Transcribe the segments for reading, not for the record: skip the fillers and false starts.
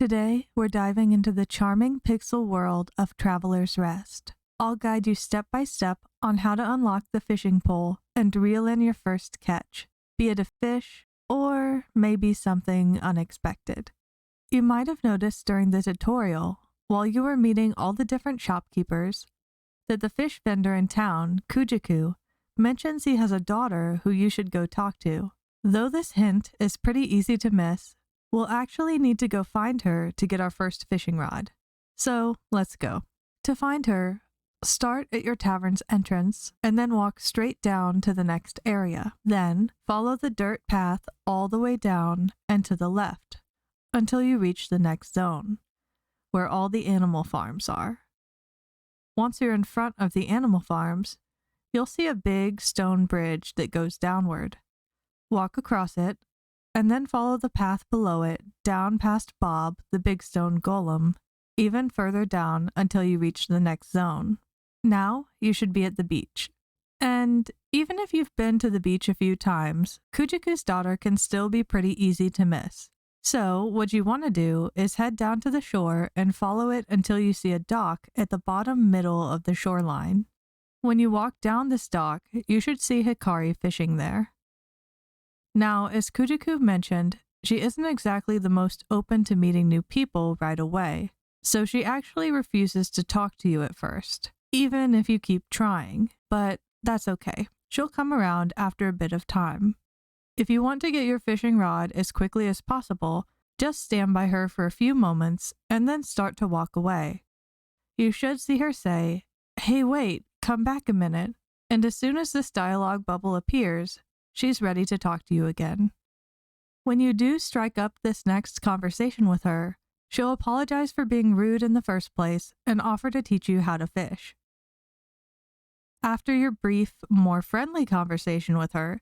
Today, we're diving into the charming pixel world of Traveler's Rest. I'll guide you step by step on how to unlock the fishing pole and reel in your first catch, be it a fish or maybe something unexpected. You might have noticed during the tutorial, while you were meeting all the different shopkeepers, that the fish vendor in town, Kujaku, mentions he has a daughter who you should go talk to. Though this hint is pretty easy to miss, we'll actually need to go find her to get our first fishing rod. So, let's go. To find her, start at your tavern's entrance and then walk straight down to the next area. Then, follow the dirt path all the way down and to the left until you reach the next zone, where all the animal farms are. Once you're in front of the animal farms, you'll see a big stone bridge that goes downward. Walk across it, and then follow the path below it down past Bob, the big stone golem, even further down until you reach the next zone. Now, you should be at the beach. And even if you've been to the beach a few times, Kujaku's daughter can still be pretty easy to miss. So, what you want to do is head down to the shore and follow it until you see a dock at the bottom middle of the shoreline. When you walk down this dock, you should see Hikari fishing there. Now, as Kujaku mentioned, she isn't exactly the most open to meeting new people right away, so she actually refuses to talk to you at first, even if you keep trying, but that's okay. She'll come around after a bit of time. If you want to get your fishing rod as quickly as possible, just stand by her for a few moments and then start to walk away. You should see her say, "Hey, wait, come back a minute," and as soon as this dialogue bubble appears, she's ready to talk to you again. When you do strike up this next conversation with her, she'll apologize for being rude in the first place and offer to teach you how to fish. After your brief, more friendly conversation with her,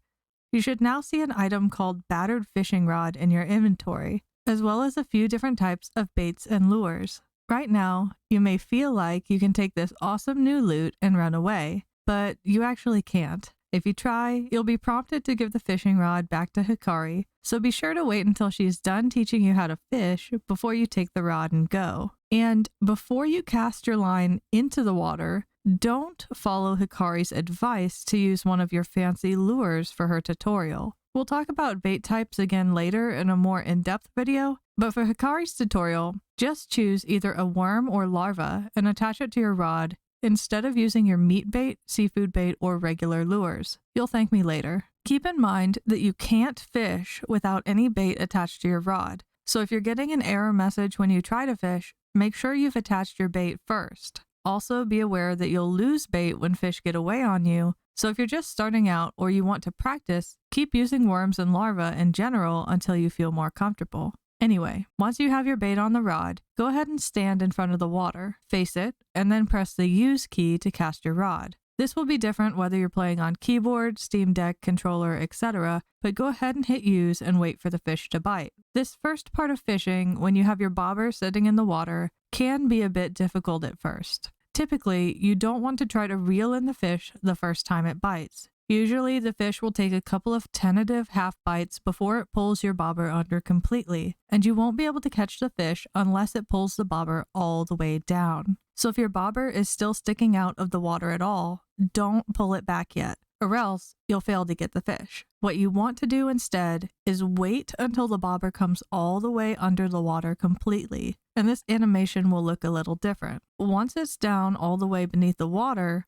you should now see an item called Battered Fishing Rod in your inventory, as well as a few different types of baits and lures. Right now, you may feel like you can take this awesome new loot and run away, but you actually can't. If you try, you'll be prompted to give the fishing rod back to Hikari, so be sure to wait until she's done teaching you how to fish before you take the rod and go. And before you cast your line into the water, don't follow Hikari's advice to use one of your fancy lures for her tutorial. We'll talk about bait types again later in a more in-depth video, but for Hikari's tutorial, just choose either a worm or larva and attach it to your rod instead of using your meat bait, seafood bait, or regular lures. You'll thank me later. Keep in mind that you can't fish without any bait attached to your rod, so if you're getting an error message when you try to fish, make sure you've attached your bait first. Also, be aware that you'll lose bait when fish get away on you, so if you're just starting out or you want to practice, keep using worms and larvae in general until you feel more comfortable. Anyway, once you have your bait on the rod, go ahead and stand in front of the water, face it, and then press the use key to cast your rod. This will be different whether you're playing on keyboard, Steam Deck, controller, etc., but go ahead and hit use and wait for the fish to bite. This first part of fishing, when you have your bobber sitting in the water, can be a bit difficult at first. Typically, you don't want to try to reel in the fish the first time it bites. Usually, the fish will take a couple of tentative half bites before it pulls your bobber under completely, and you won't be able to catch the fish unless it pulls the bobber all the way down. So if your bobber is still sticking out of the water at all, don't pull it back yet, or else you'll fail to get the fish. What you want to do instead is wait until the bobber comes all the way under the water completely, and this animation will look a little different. Once it's down all the way beneath the water,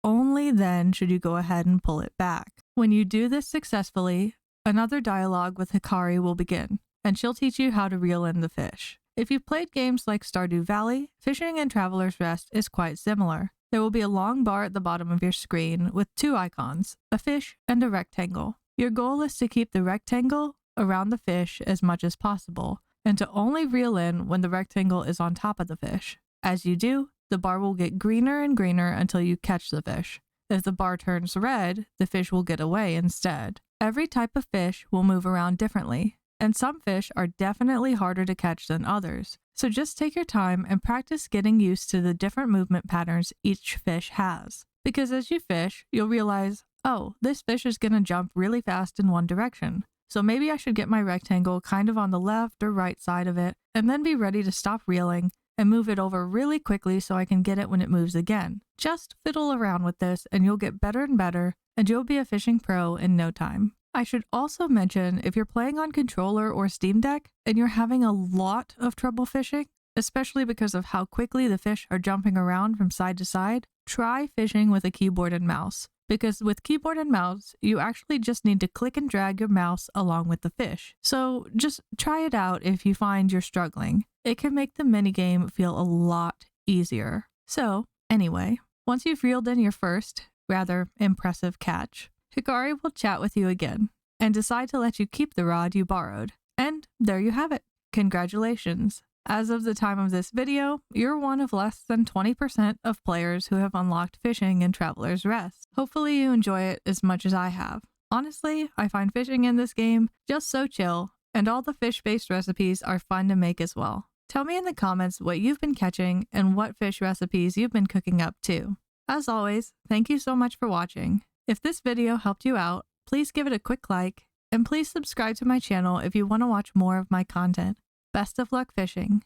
only then should you go ahead and pull it back. When you do this successfully, another dialogue with Hikari will begin, and she'll teach you how to reel in the fish. If you've played games like Stardew Valley, fishing in Traveler's Rest is quite similar. There will be a long bar at the bottom of your screen with two icons, a fish and a rectangle. Your goal is to keep the rectangle around the fish as much as possible, and to only reel in when the rectangle is on top of the fish. As you do, the bar will get greener and greener until you catch the fish. If the bar turns red, the fish will get away instead. Every type of fish will move around differently, and some fish are definitely harder to catch than others. So just take your time and practice getting used to the different movement patterns each fish has. Because as you fish, you'll realize, oh, this fish is going to jump really fast in one direction. so maybe I should get my rectangle kind of on the left or right side of it, and then be ready to stop reeling and move it over really quickly so I can get it when it moves again. Just fiddle around with this and you'll get better and better, and you'll be a fishing pro in no time. I should also mention, if you're playing on controller or Steam Deck and you're having a lot of trouble fishing, especially because of how quickly the fish are jumping around from side to side, try fishing with a keyboard and mouse. Because with keyboard and mouse, you actually just need to click and drag your mouse along with the fish. So just try it out if you find you're struggling. It can make the minigame feel a lot easier. So anyway, once you've reeled in your first, rather impressive catch, Hikari will chat with you again and decide to let you keep the rod you borrowed. And there you have it. Congratulations. As of the time of this video, you're one of less than 20% of players who have unlocked fishing in Traveler's Rest. Hopefully you enjoy it as much as I have. Honestly, I find fishing in this game just so chill, and all the fish-based recipes are fun to make as well. Tell me in the comments what you've been catching and what fish recipes you've been cooking up too. As always, thank you so much for watching. If this video helped you out, please give it a quick like, and please subscribe to my channel if you want to watch more of my content. Best of luck fishing.